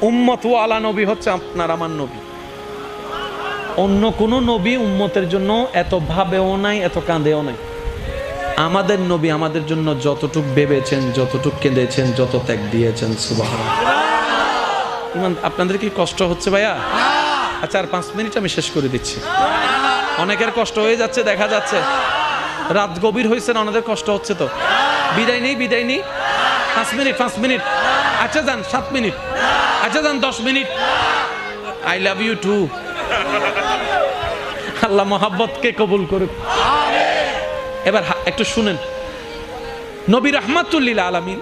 উম্মত ওয়ালা নবী হচ্ছে আপনার আমার নবী। অন্য কোন নবী উম্মতের জন্য এত ভাবেও নাই, এত কাঁদেও নাই। আমাদের নবী আমাদের জন্য যতটুক ভেবেছেন, যতটুক কেঁদেছেন, যত ত্যাগ দিয়েছেন, সুবহানাল্লাহ। ইমান, আপনাদের কি কষ্ট হচ্ছে ভাইয়া? আচ্ছা, আর 5 মিনিট আমি শেষ করে দিচ্ছি। অনেকের কষ্ট হয়ে যাচ্ছে, দেখা যাচ্ছে রাত গভীর হয়েছে না, অনেকের কষ্ট হচ্ছে। তো বিদায় নেই, বিদায় নেই। 5 মিনিট, 5 মিনিট। আচ্ছা যান 7 মিনিট। আচ্ছা যান 10 minute. I love you too. আল্লাহ মোহাব্বতকে কবুল করুক। এবার একটু শুনেন, নবী রাহমাতুল লিল আলামিন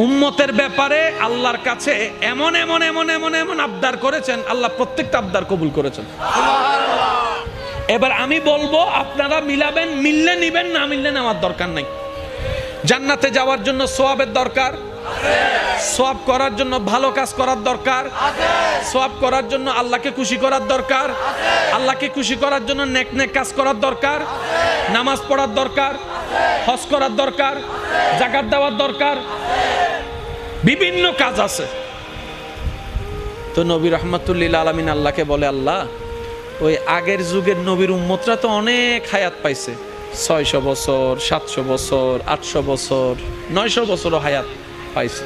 উম্মতের ব্যাপারে আল্লাহর কাছে এমন এমন এমন এমন এমন আবদার করেছেন, আল্লাহ প্রত্যেকটা আবদার কবুল করেছেন। এবার আমি বলবো, আপনারা মিলাবেন, মিললে নিবেন, না মিললে নেওয়ার দরকার নাই। জান্নাতে যাওয়ার জন্য সওয়াবের দরকার, সওয়াব করার জন্য ভালো কাজ করার দরকার, সওয়াব করার জন্য আল্লাহকে খুশি করার দরকার, আল্লাহকে খুশি করার জন্য নেক নেক কাজ করার দরকার, নামাজ পড়ার দরকার, হজ করার দরকার, যাকাত দেওয়ার দরকার, বিভিন্ন কাজ আছে। তো নবী রাহমাতুল লিল আলামিন আল্লাহকে বলে, আল্লাহ ওই আগের যুগের নবীর উম্মতরা তো অনেক হায়াত পাইছে, 600 বছর, 700 বছর, 800 বছর, 900 বছরও হায়াত পাইছে।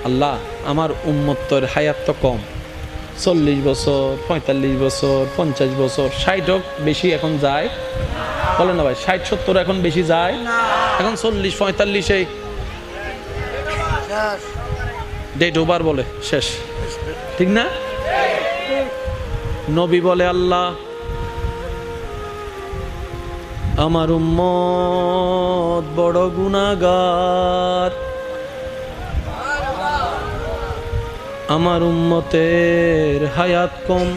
আল্লাহ আমার উম্মতের হায়াত তো কম, 40 বছর, 45 বছর, 50 বছর, 60 বেশি এখন যায়, বলে না ভাই? 60-70 এখন বেশি যায়, এখন 40-45 এই ডেট ওভার বলে শেষ, ঠিক না? নবী বলে, আল্লাহ আমার উম্মত বড় গুনাহগার, আমার উম্মতের হায়াত কম,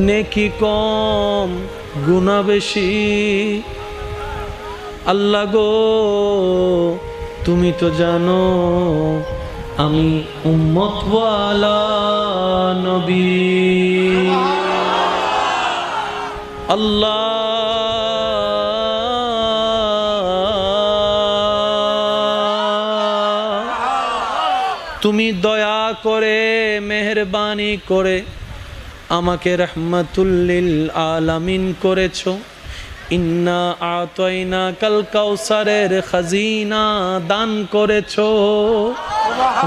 নেকি কম, গুনাহ বেশি। আল্লাহ গো, তুমি তো জানো আমি উম্মতওয়ালা নবী। আল্লাহ তুমি দয়া করে, মেহেরবানি করে আমাকে রাহমাতুল লিল আলামিন করেছো। ইন্না আতাইনা কাল কাউসারের খাজিনা দান করেছো।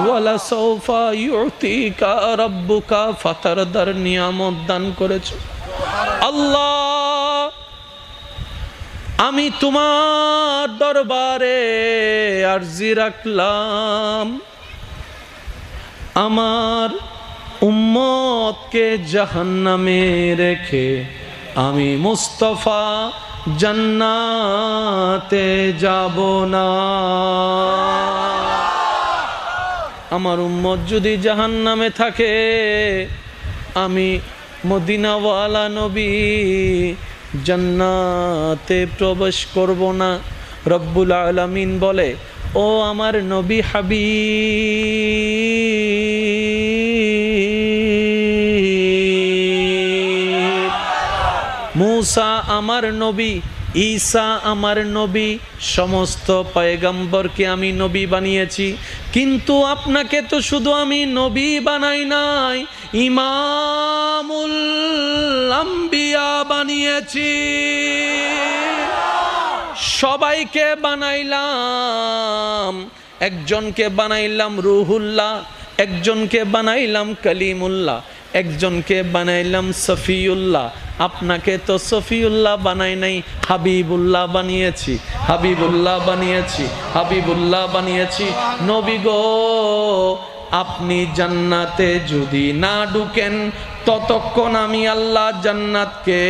ওয়ালা সাউফা ইউতিকা রাব্বুকা ফাতারদার নিয়ামত দান করেছো। আল্লাহ আমি তোমার দরবারে আরজি রাখলাম, আমার উম্মতকে জাহান্নামে রেখে আমি মুস্তাফা জান্নাতে যাব না। আমার উম্মত যদি জাহান্নামে থাকে, আমি মদিনাওয়ালা নবী জান্নাতে প্রবেশ করব না। রব্বুল আলামিন বলে, ও আমার নবী হাবিব, মূসা আমার নবী, ঈসা আমার নবী, সমস্ত পয়গম্বরকে আমি নবী বানিয়েছি, কিন্তু আপনাকে তো শুধু আমি নবী বানাই নাই, ইমামুল আম্বিয়া বানিয়েছি। সবাইকে বানাইলাম, একজনকে বানাইলাম রুহুল্লাহ, একজনকে বানাইলাম কালিমুল্লাহ, একজনকে বানাইলাম সফিউল্লাহ। আপনাকে তো সফিউল্লাহ বানাই নাই, হাবিবুল্লাহ বানিয়েছি, হাবিবুল্লাহ বানিয়েছি, হাবিবুল্লাহ বানিয়েছি। নবী গো, আপনি জান্নাতে যদি না ঢুকেন, ততক্ষণ আমি আল্লাহ জান্নাতকে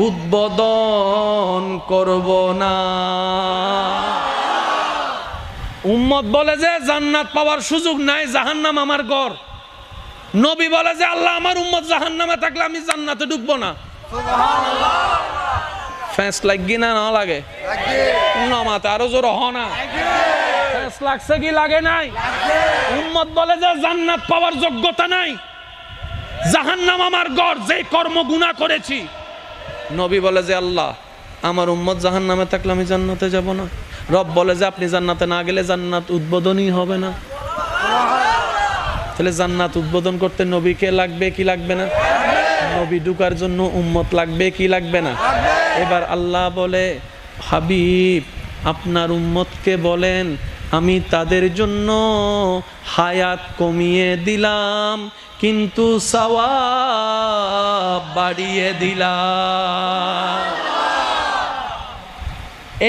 উদ্বোধন করব না। উম্মত বলে যে জান্নাত পাওয়ার সুযোগ নাই, জাহান্নাম আমার ঘর। নবী বলে যে আল্লাহ আমার উম্মত জাহান্নামে থাকলে আমি জান্নাতে ঢুকবো না। ফ্যাঁস লাগি না, না লাগে? মাথা আরো জোর হ না, ফ্যাঁস লাগছে কি লাগে নাই? উম্মত বলে যে জান্নাত পাওয়ার যোগ্যতা নাই, জাহান্নাম আমার ঘর, যে কর্ম গুনাহ করেছি। নবী বলে যে আল্লাহ আমার উম্মত জাহান্নামে থাকলে আমি জান্নাতে যাব না। রব বলে যে আপনি জান্নাতে না গেলে জান্নাত উদ্বোধনই হবে না। তাহলে জান্নাত উদ্বোধন করতে নবীকে লাগবে কি লাগবে না? নবী ঢুকার জন্য উম্মত লাগবে কি লাগবে না? এবার আল্লাহ বলে, হাবিব আপনার উম্মতকে বলেন আমি তাদের জন্য হায়াত কমিয়ে দিলাম কিন্তু সওয়াব বাড়িয়ে দিলাম।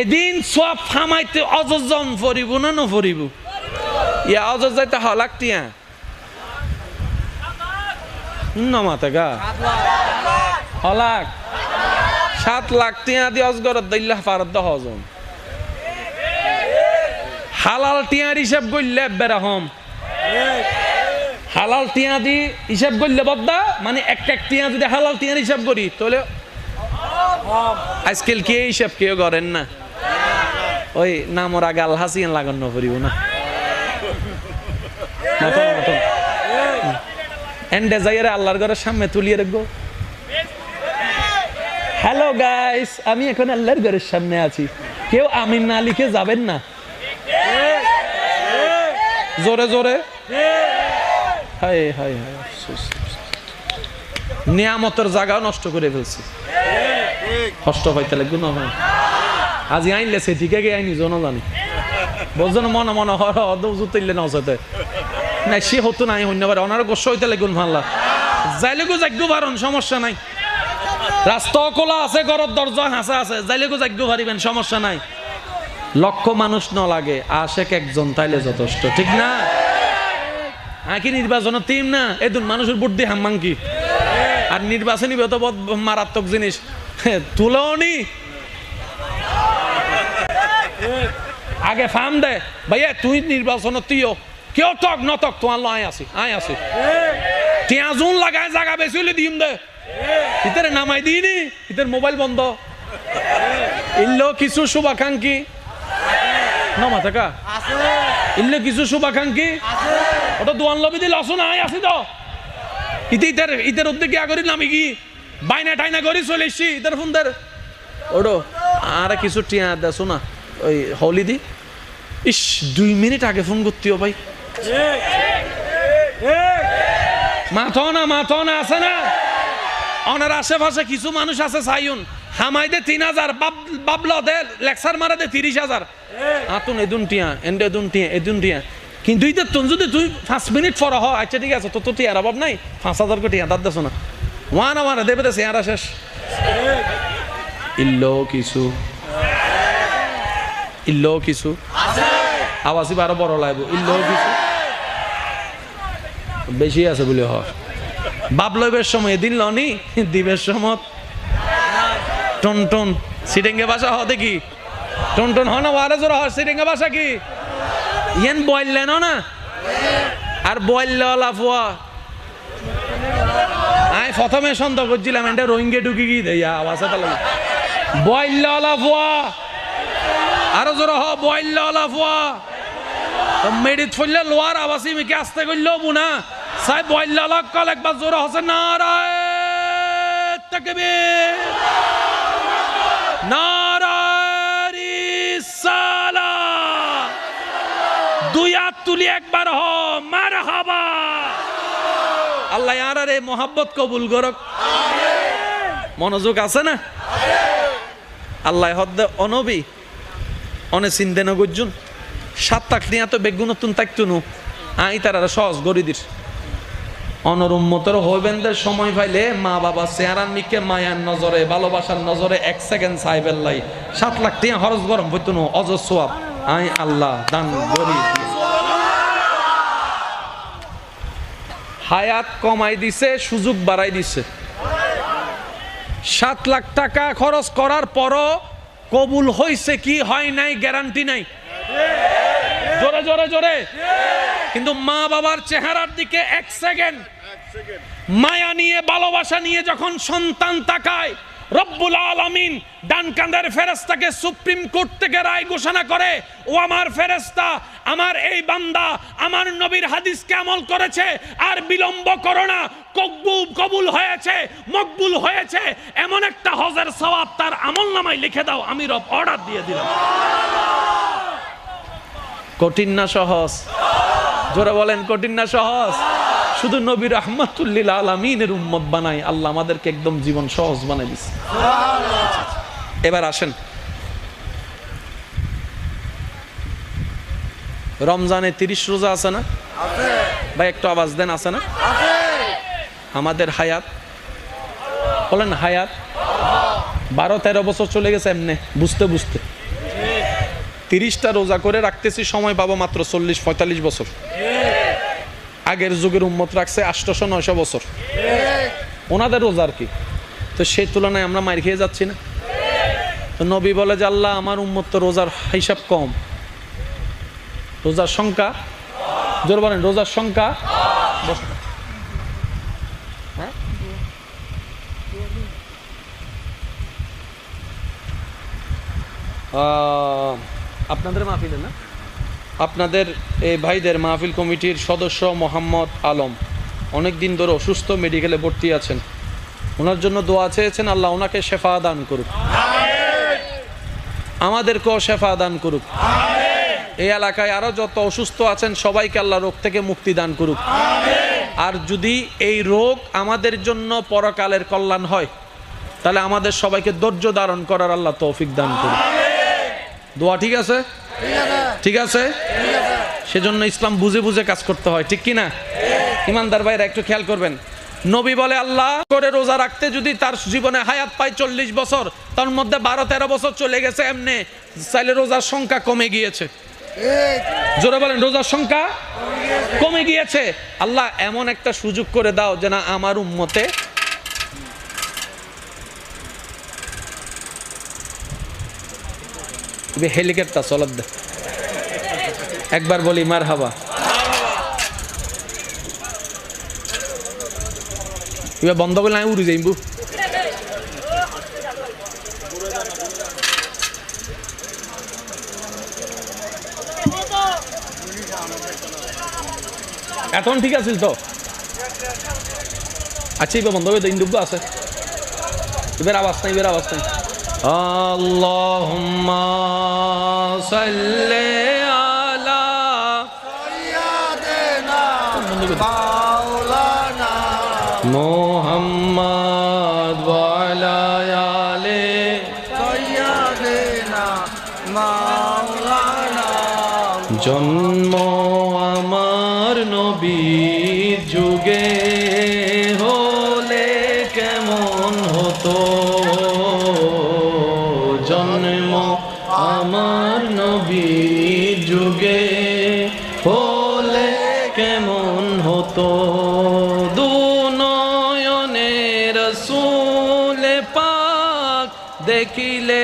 এদিন সওয়াব ফামাইতে অজজন ফরিব না নফরিব? ইয়া অজজ যাইতে হলাকটিয়া নমাতে গা হলাক 7 লাখ টিয়া দি অজগর দিল্লাহ ফারদ হজন হালাল টিয়ার হিসাব করলে বেরহম হালাল টিয়া দি হিসাব করলে বদ্দা মানে এক টিয়া যদি হালাল টিয়ার হিসাব করি তাহলে আজকাল কে হিসাব কেউ করেন না। ওই নামর আগে আল হাসিয়ান লাগানো করিব না মতন মতন এন্ডে যাইরে আল্লাহর ঘরের সামনে তুলিয়ে রাখবো। হ্যালো গাইস, আমি এখন আল্লাহর ঘরের সামনে আছি, কেউ আমিন না লিখে যাবেন না। জোরে জোরে হায় হায় হায়, নিয়ামতের জায়গাও নষ্ট করে ফেলছি। কষ্ট পাইতে লাগবে না আজ আইনলে সে ঠিক আগে আইনি জন জানি বলছেন মনে মনে হইলে নসাতে না সে হতো নাই অন্যবার ওনার গোস্ব হইতে লাগুন ভাল্লা যাইলেগো যাগ্য পারন সমস্যা নাই। রাস্তা খোলা আছে, ঘরের দরজা হাসা আছে, যাইলেগো যাগ্য পারিবেন সমস্যা নাই। লক্ষ মানুষ ন লাগে, আশেক একজন তাইলে যথেষ্ট, ঠিক না? আকি নির্বাচনের টিম না এদুন মানুষের বুদ্ধি হাম্মাং কি আর নির্বাচনী বেত মারাত্মক জিনিস তুলেও নি আগে ফার্ম দে ভাইয়া তুই নির্বাচনত তুইও কেউ তক নতক তোমার আয় আসি টিয়া জুন লাগায় জায়গা বেশি হলে দিম দে ইতারে নামাই দিইনি, ইতার মোবাইল বন্ধ। ইল্লো কিছু শুভাকাঙ্ক্ষী নমা থাকা ইল্লো কিছু শুভাকাঙ্ক্ষী ওটা দোয়ান লবি দিল আসো না আয় আসি তো ইতার উদ্যোগে আগরি নামি কি বাইনা টাইনা করি চলে এসছি ইতার ফোনদের ওডো আর কিছু টিয়া দেছো না ওই হলি দি ইস 2 মিনিট আগে ফোন করতেও ভাই মাথো না আছে না ওনার আশেপাশে কিছু মানুষ আছে সাইউন হামাইদে 3000 বাবলা দে লেকচার মারা দে 30,000 আতুন এদুন টিয়া কিন্তু ইতে তুন যদি তুই 5 মিনিট পর হ আচ্ছা ঠিক আছে তো টিয়ার অভাব নাই 5,000 কোটি দাঁত দেছো না ওয়ান আমার দেবে দে চেহারা শেষ ইল্লো কিছু আওয়াজই বারো বড় লাগবে ইল্লো কিছু বেশি আছে বলে হ বাপ লইবের সময় দিন লনি দিবের সময় টন সিটেঙ্গে ভাষা হ দেখি টন হন ওয়ারে জোর হ সিটেঙ্গে ভাষা কি ইয়েন বললেন না আর বললে লাফুয়া আই প্রথমে সন্দেহ করছিলাম এটা রোহিঙ্গে ঢুকি গিয়ে দেয়া আওয়াজ বললে লাফুয়া আরো জোর হ বললে লাফুয়া মেডিত ফললে লোয়ার আবাসি মিকে আসতে করলো বুনা সাই বললে লাগ কল একবার জোর হসে নারায়ে তাকবীর নারায়ে রিসালাত দুই হাত তুলি একবার হ মারহাবা। আল্লাহ ইয়ারারে মোহাব্বত কবুল করক, মনোযোগ আছে না? আল্লাহ হদ্দে অনবী অনে চিন্তে ন গজ্জুন 7 টাক নিয়ে তো বেগুন তুন তাকতুনু আই তারা সহজ গড়ি দিস অনরুম্মতর হইবেনদের সময় পাইলে মা বাবা চেহারার মিকে মায়ার নজরে ভালোবাসার নজরে 1 সেকেন্ড সাইবেল লাই 7 লাখ টিয়া খরচ গরম হইতুনু অজর সওয়াব আই আল্লাহ দান গরি হায়াত কমাই দিছে, সুযোগ বাড়াই দিছে। 7 লাখ টাকা খরচ করার পরও কবুল হইছে কি হয় নাই গ্যারান্টি নাই। জোরে জোরে জোরে কিন্তু মা বাবার চেহারার দিকে 1 সেকেন্ড মায়া নিয়ে ভালোবাসা নিয়ে যখন সন্তান তাকায়, রব্বুল আলামিন ডান কাঁধের ফেরেশতাকে সুপ্রিম কোর্ট থেকে রায় ঘোষণা করে, ও আমার ফেরেশতা, আমার এই বান্দা আমার নবীর হাদিসকে আমল করেছে আর বিলম্ব করো না, কবুল হয়েছে মকবুল হয়েছে, এমন একটা হজের সওয়াব তার আমল নামায় লিখে দাও, আমি রব অর্ডার দিয়ে দিলাম। কঠিন না সহজ? জোরে বলেন, কঠিন না সহজ? শুধু নবী রাহমাতুল লিল আলামিনের উম্মত বানাই আল্লাহ আমাদেরকে একদম জীবন সহজ বানাই দিচ্ছে। এবার আসেন, রমজানে 30 রোজা আছে না ভাই? একটু আওয়াজ দেন, আছে না? আমাদের হায়াত, বলেন হায়াত 12-13 বছর চলে গেছে এমনি বুঝতে বুঝতে। 30টা রোজা করে রাখতেছি, সময় পাবো মাত্র 40-45 বছর। আগের যুগের উম্মত রাখছে 800-900 বছর, ওনাদের রোজার কি? তো সেই তুলনায় আমরা মার খেয়ে যাচ্ছি না? তো নবী বলে যে আল্লাহ আমার উম্মত তো রোজার হিসাব কম, রোজার সংখ্যা, জোর বলেন রোজার সংখ্যা। আপনাদের মাহফিলে না, আপনাদের এই ভাইদের মাহফিল কমিটির সদস্য মোহাম্মদ আলম অনেক দিন ধরে অসুস্থ, মেডিকেলে ভর্তি আছেন। ওনার জন্য দোয়া চেয়েছেন, আল্লাহ ওনাকে শেফা দান করুক, আমাদেরকেও শেফা দান করুক। এই এলাকায় আরো যত অসুস্থ আছেন সবাইকে আল্লাহ রোগ থেকে মুক্তি দান করুক। আর যদি এই রোগ আমাদের জন্য পরকালের কল্যাণ হয় তাহলে আমাদের সবাইকে ধৈর্য ধারণ করার আল্লাহ তৌফিক দান করুক। দোয়া ঠিক আছে? ঠিক আছে। সেজন্য ইসলাম বুঝে বুঝে কাজ করতে হয়, ঠিক কি না? ইমানদার ভাইরা একটু খেয়াল করবেন, নবী বলে আল্লাহ করে রোজা রাখতে যদি তার জীবনে হায়াত পায় 40 বছর, তার মধ্যে 12-13 বছর চলে গেছে এমনি, চাইলে রোজার সংখ্যা কমে গিয়েছে। জোরে বলেন রোজার সংখ্যা কমে গিয়েছে। আল্লাহ এমন একটা সুযোগ করে দাও যে না আমার উম্মতে হেলিকপ্টার চলত দে, একবার বলি মারহাবা। এবার বন্ধ করলে আমি উড়ে যাইব। এখন ঠিক আছে তো? আচ্ছা এবার বন্ধ করে ইন্দুব্য আছে, এবার আওয়াজ নাই, এবার আওয়াজ নাই। আল্লাহুম্মা সাল্লি আলা সাইয়্যিদিনা মাওলানা মুহাম্মদ ওয়া আলা আলি সাইয়্যিদিনা মাওলানা। জন্ম আমার নবীর যুগে হলে কেমন হতো, জন্ম আমার নবীর যুগে হলে কেমন হতো, দুনয়নে রাসূল পাক দেখিলে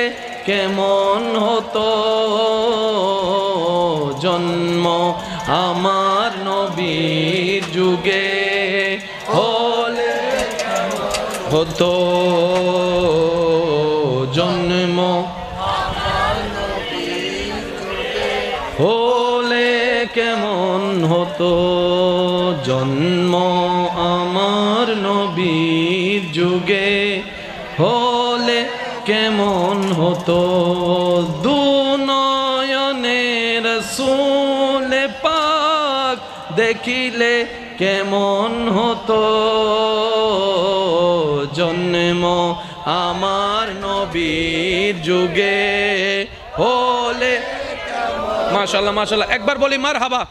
কেমন হতো, জন্ম আমার নবীর যুগে হলে হতো, জন্ম হলে কেমন হতো, জন্ম আমার নবীর যুগে হলে কেমন হতো, দুনয়নে রাসূল পাক দেখিলে কেমন হতো, জন্ম আমার নবীর যুগে হলে। মাশাআল্লাহ মাশাআল্লাহ, একবার বলি মারহাবা।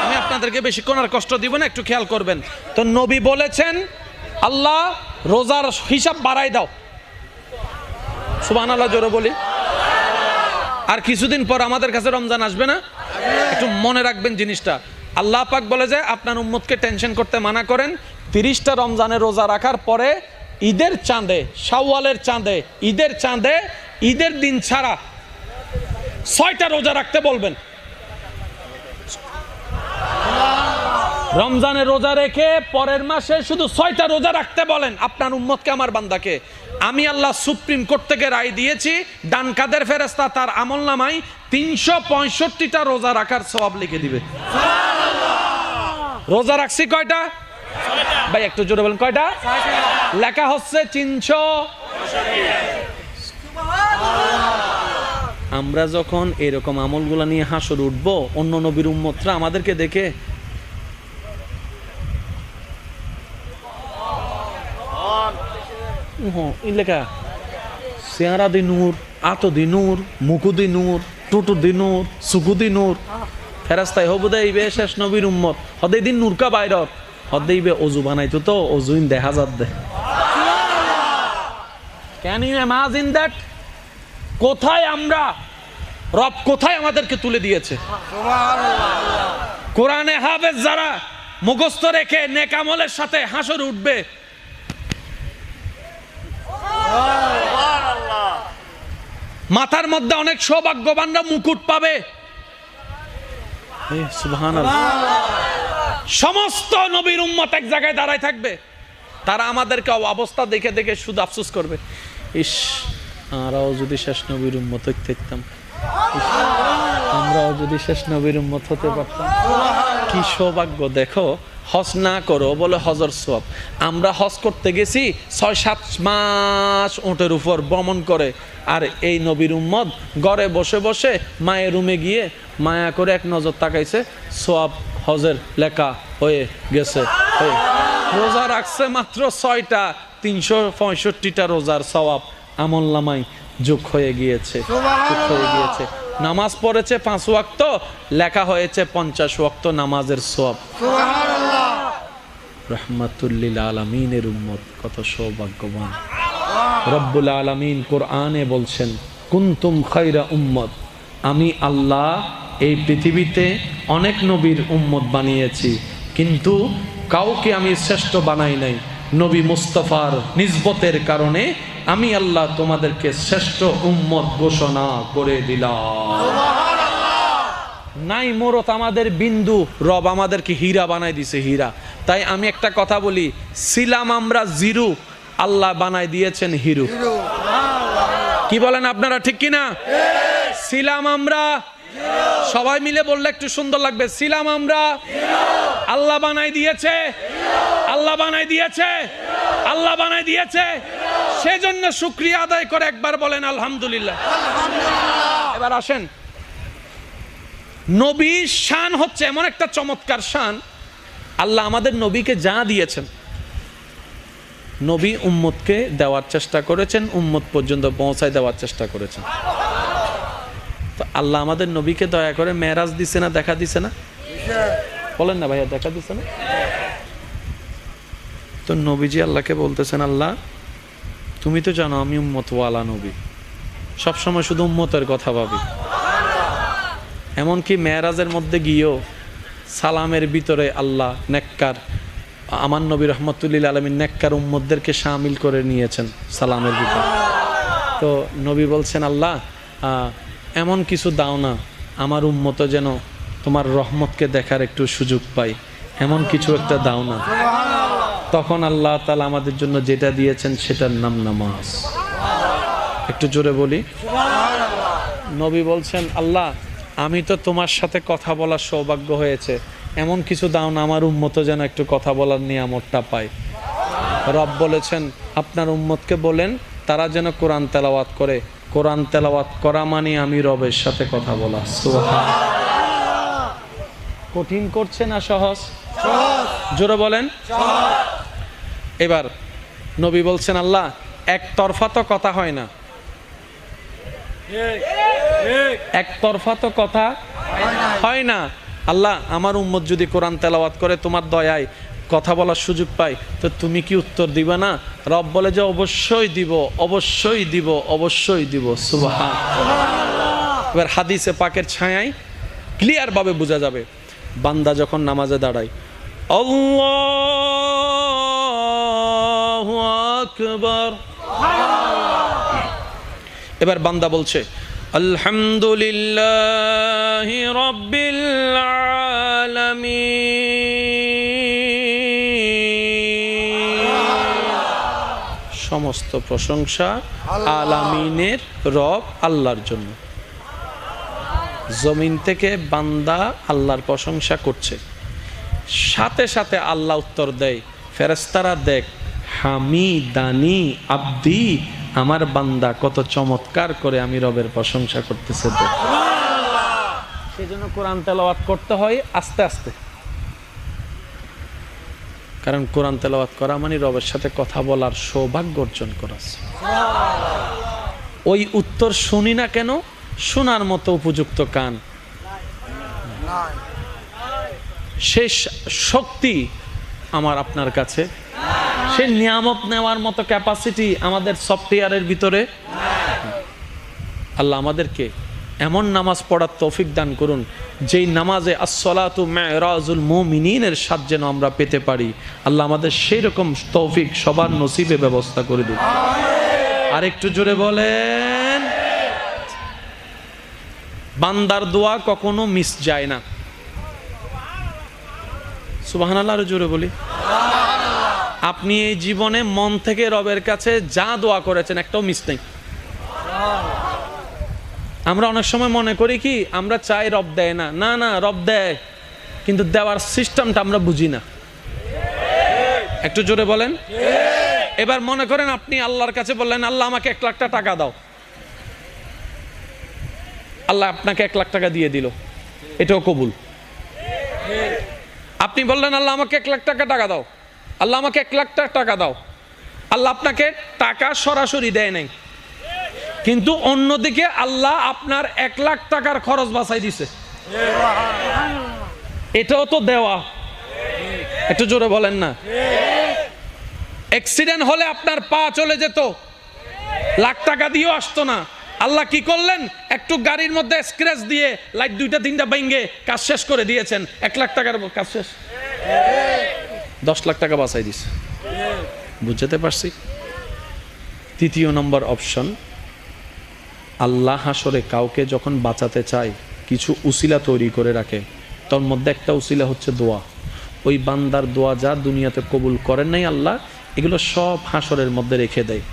আমি আপনাদেরকে বেশিক্ষণ আর কষ্ট দিব না, একটু খেয়াল করবেন। তো নবী বলেছেন আল্লাহ রোজার হিসাব বাড়াই দাও, সুবহানাল্লাহ জোরে বলি। আর কিছুদিন পর আমাদের কাছে রমজান আসবে না? একটু মনে রাখবেন জিনিসটা। আল্লাহ পাক বলে যে আপনার উম্মতকে টেনশন করতে মানা করেন, 30টা রমজানের রোজা রাখার পরে ঈদের চাঁদে, শাওয়ালের চাঁদে, ঈদের চাঁদে, ঈদের দিন ছাড়া 6টা রোজা রাখতে বলবেন। রমজানের রোজা রেখে পরের মাসে শুধু 6টা রোজা রাখতে বলেন আপনার উম্মতকে, আমার বান্দাকে। আমি আল্লাহ সুপ্রিম কোর্ট থেকে রায় দিয়েছি, ডান কাদের ফেরেশতা তার আমলনামায় 365টা রোজা রাখার সওয়াব লিখে দিবে। রোজা রাখছি কয়টা ভাই? একটু জোরে বলেন কয়টা? লেখা হচ্ছে 300। আমরা যখন এরকম আমলগুলা নিয়ে হাসর উঠবো, অন্য নবীর উম্মতরা আমাদেরকে দেখে লেখা চেহারা দি নূর, আত দি নূর, মুকু দি নূর, টুটু দি নূর, সুকু দি নূর, ফেরাস্তায় হবু দেইবে শেষ নবীর উম্মত হদে দিন নূরকা বাইরত হদেইবে অজু বানাইতো তো অজুইন দেখা যাত দে। Can you imagine that? কোথায় আমরা, রব কোথায় আমাদেরকে তুলে দিয়েছে। কোরআনে হাফেজ যারা মুখস্থ রেখে নেক আমলের সাথে হাসর উঠবে, মাথার মধ্যে অনেক সৌভাগ্যবানরা মুকুট পাবে। সুবহানাল্লাহ। সমস্ত নবীর উম্মত এক জায়গায় দাঁড়ায় থাকবে, তারা আমাদেরকে অবস্থা দেখে দেখে শুধু আফসোস করবে, ইস আমরাও যদি শেষ নবীর উম্মত হইতে পারতাম, আমরাও যদি শেষ নবীর উম্মত হতে পারতাম। কি সৌভাগ্য। দেখো, হজ না করো বলে হজর সওয়াব। আমরা হজ করতে গেছি ৬-৭ মাস উটের উপর ভ্রমণ করে, আর এই নবীর উম্মত ঘরে বসে বসে মায়ের রুমে গিয়ে মায়া করে এক নজর তাকাইছে, সওয়াব হজের লেখা হয়ে গেছে। রোজা রাখছে মাত্র ৬টা, ৩৬৫টা রোজার সওয়াব আমলনামায় যোগ হয়ে গিয়েছে। নামাজ পড়েছে ৫ ওয়াক্ত, লেখা হয়েছে ৫০ ওয়াক্ত নামাজের সওয়াব। রহমাতুল্লিল আলামিনের উম্মত কত সৌভাগ্যবান। রব্বুল আলামিন কোরআনে বলছেন, কুনতুম খায়রা উম্মত, আমি আল্লাহ এই পৃথিবীতে অনেক নবীর উম্মত বানিয়েছি, কিন্তু কাউকে আমি শ্রেষ্ঠ বানাই নাই। নবী মুস্তাফার নিসবতের কারণে আমি আল্লাহ তোমাদেরকে শ্রেষ্ঠ উম্মত ঘোষণা করে দিলাম। নাই মোরত আমাদের বিন্দু, রব আমাদেরকে হীরা বানাই দিছে, হীরা। তাই আমি একটা কথা বলি, ছিলাম আমরা জিরু, আল্লাহ বানাই দিয়েছেন হিরু। কি বলেন আপনারা, ঠিক কিনা? ছিলাম আমরা, সবাই মিলে বললে একটু সুন্দর লাগবে। ছিলাম আমরা, আল্লাহ বানাই দিয়েছে, আল্লাহ বানাই দিয়েছে, আল্লাহ বানাই দিয়েছে। সেজন্য শুকরিয়া আদায় করে একবার বলেন আলহামদুলিল্লাহ। এবার আসেন, নবীর শান হচ্ছে এমন একটা চমৎকার শান, আল্লাহ আমাদের নবীকে যা দিয়েছেন, নবী উম্মতকে দেওয়ার চেষ্টা করেছেন, উম্মত পর্যন্ত পৌঁছায় দেওয়ার চেষ্টা করেছেন। তো আল্লাহ আমাদের নবীকে দয়া করে মেরাজ দিছে না, দেখা দিছে না? বলেন না ভাইয়া, দেখা দিছে না? তো নবীজি আল্লাহকে বলতেছেন, আল্লাহ তুমি তো জানো আমি উম্মতওয়ালা নবী, সবসময় শুধু উম্মতের কথা ভাবি। এমনকি মেরাজের মধ্যে গিয়েও সালামের ভিতরে আল্লাহ নেককার, আমার নবী রহমতুল্লিল আলামিন নেককার উম্মতদেরকে শামিল করে নিয়েছেন সালামের ভিতরে। তো নবী বলছেন, আল্লাহ এমন কিছু দাও না আমার উম্মত যেন তোমার রহমতকে দেখার একটু সুযোগ পাই, এমন কিছু একটা দাও না। তখন আল্লাহ তাআলা আমাদের জন্য যেটা দিয়েছেন সেটার নাম নামাজ। একটু জোরে বলি নবী বলছেন, আল্লাহ আমি তো তোমার সাথে কথা বলার সৌভাগ্য হয়েছে, এমন কিছু দাও না আমার উম্মত যেন একটু কথা বলার নিয়ামতটা পায়। রব বলেছেন, আপনার উম্মতকে বলেন তারা যেন কোরআন তেলাওয়াত করে। কোরআন তেলাওয়াত করা মানে আমি রবের সাথে কথা বলা। সুবহানাল্লাহ। কঠিন করছে না সহজ? জোরে বলেন। এবার নবী বলছেন, আল্লাহ একতরফা তো কথা হয় না, একতরফা তো কথা হয় না। আল্লাহ আমার উম্মত যদি কোরআন তেলাওয়াত করে তোমার দয়ায় কথা বলার সুযোগ পাই, তো তুমি কি উত্তর দিবা না? রব বলে যে অবশ্যই দিব, অবশ্যই দিব, অবশ্যই দিব। সুবহানাল্লাহ। এবার হাদিসে পাকের ছায়ায় ক্লিয়ার ভাবে বোঝা যাবে, বান্দা যখন নামাজে দাঁড়ায় আল্লাহু আকবার, এবার বান্দা বলছে আলহামদুলিল্লাহি রাব্বিল আলামিন, সমস্ত প্রশংসা আলামিনের রব আল্লাহর জন্য। জমিন থেকে বান্দা আল্লাহর প্রশংসা করছে, সাথে সাথে আল্লাহ উত্তর দেয়, ফেরেশতারা দেখ হামিদানি আব্দি আমার বান্দা কত চমৎকার করে আমি রবের প্রশংসা করতেছে। সেই জন্য কোরআন তেলাওয়াত করতে হয় আস্তে আস্তে, কারণ কোরআন তেলাওয়াত করা মানে রবের সাথে কথা বলার সৌভাগ্য অর্জন করা। ওই উত্তর শুনি না কেন? শোনার মতো উপযুক্ত কান, শেষ শক্তি আমার আপনার কাছে, সে নিয়ামত নেওয়ার মতো ক্যাপাসিটি আমাদের সফটওয়্যারের ভিতরে। আল্লাহ আমাদেরকে এমন নামাজ পড়ার তৌফিক দান করুন যেই নামাজে আসসালাতু মিরাজুল মুমিনিনের স্বাদ যেন আমরা পেতে পারি। আল্লাহ আমাদের সেই রকম তৌফিক সবার নসিবে ব্যবস্থা করে দিন। আর একটু জোরে বলেন। বান্দার দোয়া কখনো মিস যায় না। সুবহানাল্লাহ, আরো জোরে বলি। আপনি এই জীবনে মন থেকে রবের কাছে যা দোয়া করেছেন একটাও মিস নেই। আমরা অনেক সময় মনে করি কি আমরা চাই রব দেয় না, না না রব দেয়, কিন্তু দেওয়ার সিস্টেমটা আমরা বুঝি না। একটু জোরে বলেন। এবার মনে করেন আপনি আল্লাহর কাছে বললেন আল্লাহ আমাকে 1 লাখ টাকা দাও, আল্লাহ আপনাকে 1 লাখ টাকা দিয়ে দিল, এটাও কবুল। আপনি বললেন আল্লাহ আমাকে 1 লাখ টাকা দাও, আল্লাহ আমাকে 1 লাখ টাকা দাও, আল্লাহ আপনাকে টাকা সরাসরি দেয় নাই, কিন্তু অন্যদিকে আল্লাহ আপনার 1 লাখ টাকার খরচ বাঁচাই দিছে, এটাও তো দেওয়া। একটু জোরে বলেন না। অ্যাক্সিডেন্ট হলে আপনার পা চলে যেত, লাখ টাকা দিয়েও আসতো না, আল্লাহ কি করলেন? একটু গাড়ির মধ্যে স্ক্র্যাচ দিয়ে লাইট 2টা 3টা ভেঙে কাজ শেষ করে দিয়েছেন, 1 লাখ টাকার কাজ শেষ, 10 লাখ টাকা বাঁচাই দিছে। বুঝতে পারছি? তৃতীয় নম্বর অপশন, আল্লাহ হাসরে কাউকে যখন বাঁচাতে চায় কিছু উসিলা তৈরি করে রাখে, তার মধ্যে একটা উসিলা হচ্ছে দোয়া। ওই বান্দার দোয়া যা দুনিয়াতে কবুল করেন নাই আল্লাহ, এগুলো সব হাসরের মধ্যে রেখে দেয়।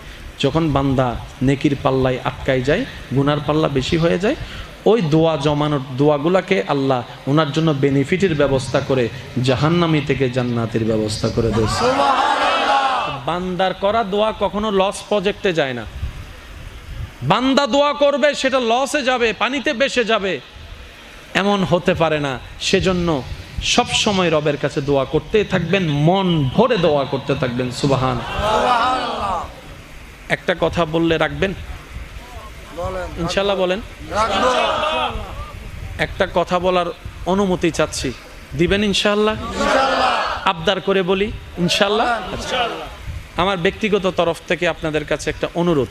যখন বান্দা নেকির পাল্লায় আটকায় যায়, গুনার পাল্লা বেশি হয়ে যায়, ওই দোয়া জমানোর দোয়াগুলাকে আল্লাহ ওনার জন্য বেনিফিটের ব্যবস্থা করে জাহান্নামী থেকে জান্নাতের ব্যবস্থা করে দেয়। বান্দার করা দোয়া কখনো লস প্রজেক্টে যায় না। বান্দা দোয়া করবে সেটা লসে যাবে, পানিতে ভেসে যাবে, এমন হতে পারে না। সেজন্য সব সময় রবের কাছে দোয়া করতে থাকবেন, মন ভরে দোয়া করতে থাকবেন। সুবহান। একটা কথা বললে রাখবেন ইনশাআল্লাহ? বলেন। একটা কথা বলার অনুমতি চাচ্ছি, দিবেন ইনশাআল্লাহ? আবদার করে বলি ইনশাআল্লাহ। আমার ব্যক্তিগত তরফ থেকে আপনাদের কাছে একটা অনুরোধ,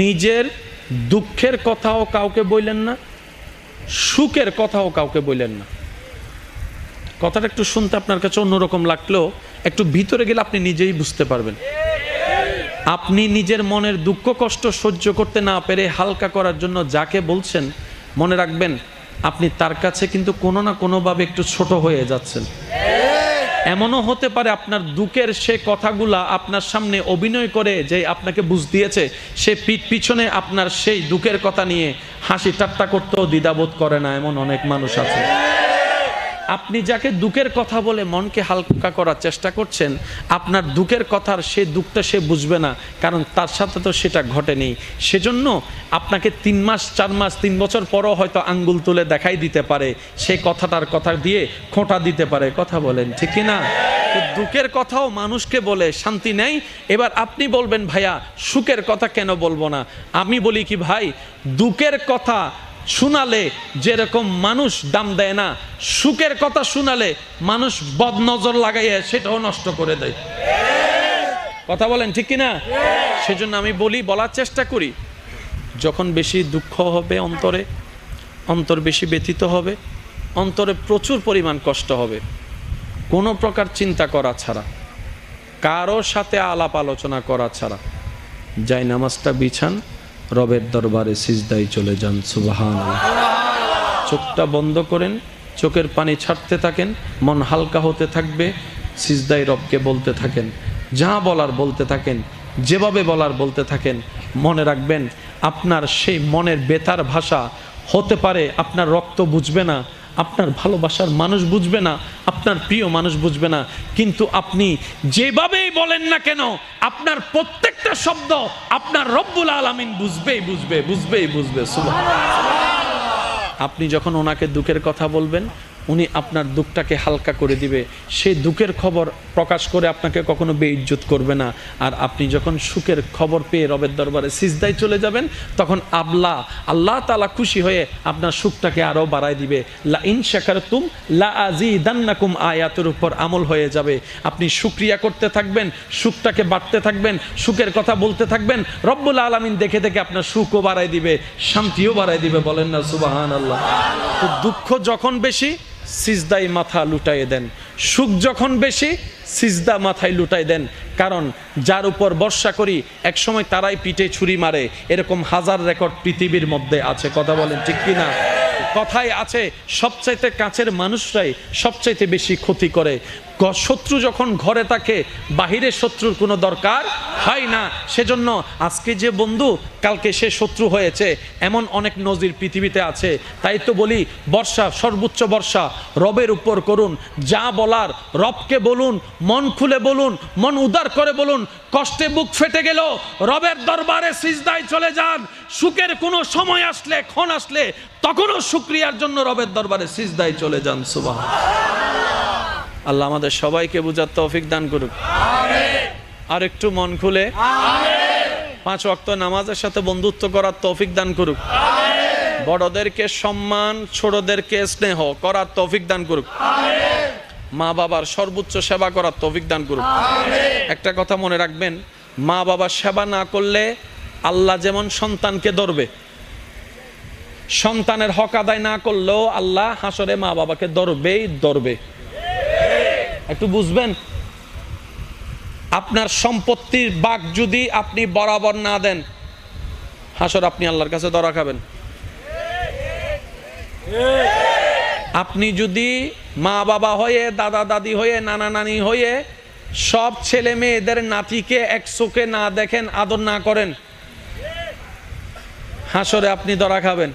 নিজের দুঃখের কথাও কাউকে বললেন না, সুখের কথাও কাউকে বললেন না। কথাটা একটু শুনতে আপনার কাছে অন্যরকম লাগলেও একটু ভিতরে গেলে আপনি নিজেই বুঝতে পারবেন। আপনি নিজের মনের দুঃখ কষ্ট সহ্য করতে না পেরে হালকা করার জন্য যাকে বলছেন, মনে রাখবেন আপনি তার কাছে কিন্তু কোনো না কোনোভাবে একটু ছোট হয়ে যাচ্ছেন। এমনও হতে পারে আপনার দুঃখের সে কথাগুলা আপনার সামনে অভিনয় করে যে আপনাকে বুঝ দিয়েছে, সে পিছনে আপনার সেই দুঃখের কথা নিয়ে হাসি ঠাট্টা করতেও দ্বিধাবোধ করে না, এমন অনেক মানুষ আছে। আপনি যাকে দুঃখের কথা বলে মনকে হালকা করার চেষ্টা করছেন, আপনার দুঃখের কথার সে দুঃখটা সে বুঝবে না, কারণ তার সাথে তো সেটা ঘটেনি। সেজন্য আপনাকে 3 মাস 4 মাস 3 বছর পরও হয়তো আঙ্গুল তুলে দেখাই দিতে পারে, সেই কথাটার কথা দিয়ে খোঁটা দিতে পারে। কথা বলেন ঠিক কি না? দুঃখের কথাও মানুষকে বলে শান্তি নেই। এবার আপনি বলবেন ভাইয়া সুখের কথা কেন বলবো না? আমি বলি কি ভাই, দুঃখের কথা শোনালে যেরকম মানুষ দাম দেয় না, সুখের কথা শোনালে মানুষ বদনজর লাগাইয়া সেটাও নষ্ট করে দেয়। কথা বলেন ঠিক কিনা? সেজন্য আমি বলার চেষ্টা করি, যখন বেশি দুঃখ হবে অন্তর বেশি ব্যথিত হবে, অন্তরে প্রচুর পরিমাণ কষ্ট হবে, কোনো প্রকার চিন্তা করা ছাড়া, কারো সাথে আলাপ আলোচনা করা ছাড়া যাই নামাজটা বিছান, রবের দরবারে সিজদায় চলে যান। সুবহানাল্লাহ। চোখটা বন্ধ করেন, চোখের পানি ছাড়তে থাকেন, মন হালকা হতে থাকবে, সিজদায় রবকে বলতে থাকেন, যা বলার বলতে থাকেন, যেভাবে বলার বলতে থাকেন। মনে রাখবেন আপনার সেই মনের বেতার ভাষা হতে পারে আপনার রক্ত বুঝবে না, আপনার ভালোবাসার মানুষ বুঝবে না, আপনার প্রিয় মানুষ বুঝবে না, কিন্তু আপনি যেভাবেই বলেন না কেন আপনার প্রত্যেকটা শব্দ আপনার রব্বুল আলামিন বুঝবে। সুবহানাল্লাহ। আপনি যখন ওনাকে দুঃখের কথা বলবেন, উনি আপনার দুঃখটাকে হালকা করে দিবে, সেই দুঃখের খবর প্রকাশ করে আপনাকে কখনো বেইজ্জত করবে না। আর আপনি যখন সুখের খবর পেয়ে রবের দরবারে সিজদায় চলে যাবেন, তখন আল্লাহ তাআলা খুশি হয়ে আপনার সুখটাকে আরও বাড়ায় দিবে। লা ইন শাকারতুম লা আযীদান্নাকুম আয়াতের উপর আমল হয়ে যাবে। আপনি শুকরিয়া করতে থাকবেন, সুখটাকে বাড়তে থাকবেন, সুখের কথা বলতে থাকবেন, রব্বুল আলামিন দেখে দেখে আপনার সুখও বাড়ায় দিবে, শান্তিও বাড়ায় দিবে। বলেন না সুবহানাল্লাহ। তো দুঃখ যখন বেশি, সিজদায় মাথা লুটাইয়ে দেন। সুখ যখন বেশি, সিজদা মাথায় লুটাই দেন। কারণ যার উপর ভরসা করি একসময় তারাই পিঠে ছুরি মারে, এরকম হাজার রেকর্ড পৃথিবীর মধ্যে আছে। কথা বলেন ঠিক কিনা? কথায় আছে সবচাইতে কাছের মানুষরাই সবচাইতে বেশি ক্ষতি করে। শত্রু যখন ঘরে থাকে, বাহিরে শত্রুর কোনো দরকার হয় না। সেজন্য আজকে যে বন্ধু, কালকে সে শত্রু হয়েছে, এমন অনেক নজির পৃথিবীতে আছে। তাই তো বলি, বর্ষা, সর্বোচ্চ বর্ষা রবের উপর করুন। যা বলার রবকে বলুন, মন খুলে বলুন, মন উদার করে বলুন। কষ্টে বুক ফেটে গেল, রবের দরবারে সিজদায় চলে যান। সুখের কোনো সময় আসলে, ক্ষণ আসলে, তখনও শুকরিয়ার জন্য রবের দরবারে সিজদায় চলে যান। সুবহানাল্লাহ। আল্লাহ আমাদের সবাইকে বুঝার তৌফিক দান করুক। আর একটু মন খুলে 5 ওয়াক্ত নামাজের সাথে বন্ধুত্ব করার তৌফিক দান করুক। বড়দেরকে সম্মান, ছোটদেরকে স্নেহ করার তৌফিক দান করুক। মা বাবার সর্বোচ্চ সেবা করার তৌফিক দান করুক। একটা কথা মনে রাখবেন, মা বাবার সেবা না করলে আল্লাহ যেমন সন্তানকে ধরবে, সন্তানের হক আদায় না করলেও আল্লাহ হাসরে মা বাবাকে ধরবে। একটু বুঝবেন, আপনার সম্পত্তির ভাগ যদি আপনি বরাবর না দেন, হাসর আপনি আল্লাহর কাছে ধরা খাবেন। আপনি যদি মা বাবা হয়ে, দাদা দাদি হয়ে, নানা নানি হয়ে সব ছেলে মেয়েদের নাতিকে এক চোখে না দেখেন, আদর না করেন, হাসরে আপনি ধরা খাবেন।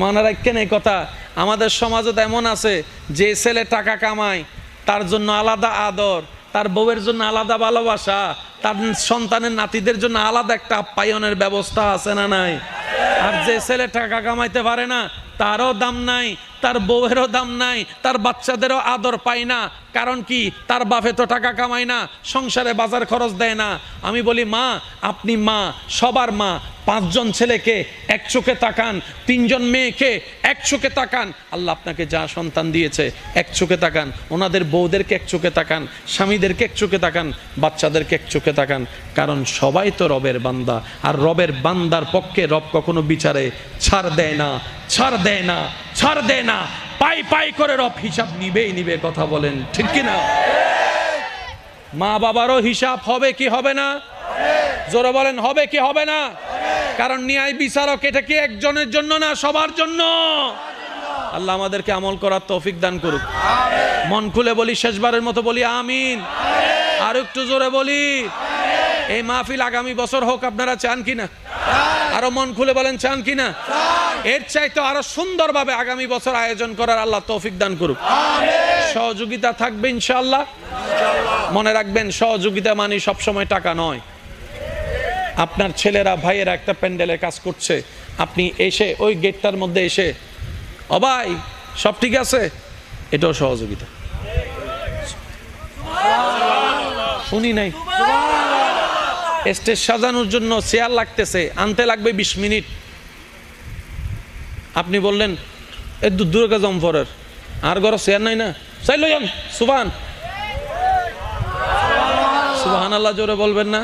মনে রাখেন এই কথা। আমাদের সমাজে এমন আছে, যে ছেলে টাকা কামায় তার জন্য আলাদা আদর, তার বউয়ের জন্য আলাদা ভালোবাসা, তার সন্তানের নাতিদের জন্য আলাদা একটা আপ্যায়নের ব্যবস্থা আছে না নাই? আর যে ছেলে টাকা কামাইতে পারে না, তারও দাম নাই, তার বউয়েরও দাম নাই, তার বাচ্চাদেরও আদর পায় না। কারণ কি? তার বাপে তো টাকা কামায় না, সংসারে বাজার খরচ দেয় না। আমি বলি, মা, আপনি মা, সবার মা, 5 জন ছেলেকে এক চোখে তাকান, 3 জন মেয়েকে এক চোখে তাকান। আল্লাহ আপনাকে যা সন্তান দিয়েছে এক চোখে তাকান, ওনাদের বউদেরকে এক চোখে তাকান, স্বামীদেরকে এক চোখে তাকান, বাচ্চাদেরকে এক চোখে তাকান। কারণ সবাই তো রবের বান্দা, আর রবের বান্দার পক্ষে রব কখনো বিচারে ছাড় দেয় না। পাই করে রব হিসাব নিবে। কথা বলেন ঠিক কিনা? মা বাবারও হিসাব হবে কি হবে না? জোরে বলেন, হবে কি হবে না? কারণ ন্যায় বিচারক এটা কি একজনের জন্য না, সবার জন্য। আল্লাহ আমাদেরকে আমল করার তৌফিক দান করুক। মন খুলে বলি, শেষবারের মতো বলি আমিন। আর একটু জোরে বলি। এই মাহফিল আগামী বছর হোক, আপনারা চান কিনা? আরো মন খুলে বলেন, চান কিনা? এর চাইতে আরো সুন্দরভাবে আগামী বছর আয়োজন করার আল্লাহ তৌফিক দান করুক। সহযোগিতা থাকবে ইনশাআল্লাহ। মনে রাখবেন, সহযোগিতা মানে সবসময় টাকা নয়। আপনার ছেলেরা, ভাইয়েরা একটা প্যান্ডেলের কাজ করছে, আপনি এসে ওই গেটটার মধ্যে এসে, ও ভাই সব ঠিক আছে, এটাও সহযোগিতা। শুনি নাই? স্টেজ সাজানোর জন্য চেয়ার লাগতেছে, আনতে লাগবে 20 মিনিট। আপনি বললেন এ দূরে জমফরের, আর ঘর চেয়ার নাই না, চাই লইয়ান। সুবহানাল্লাহ জোরে বলবেন না?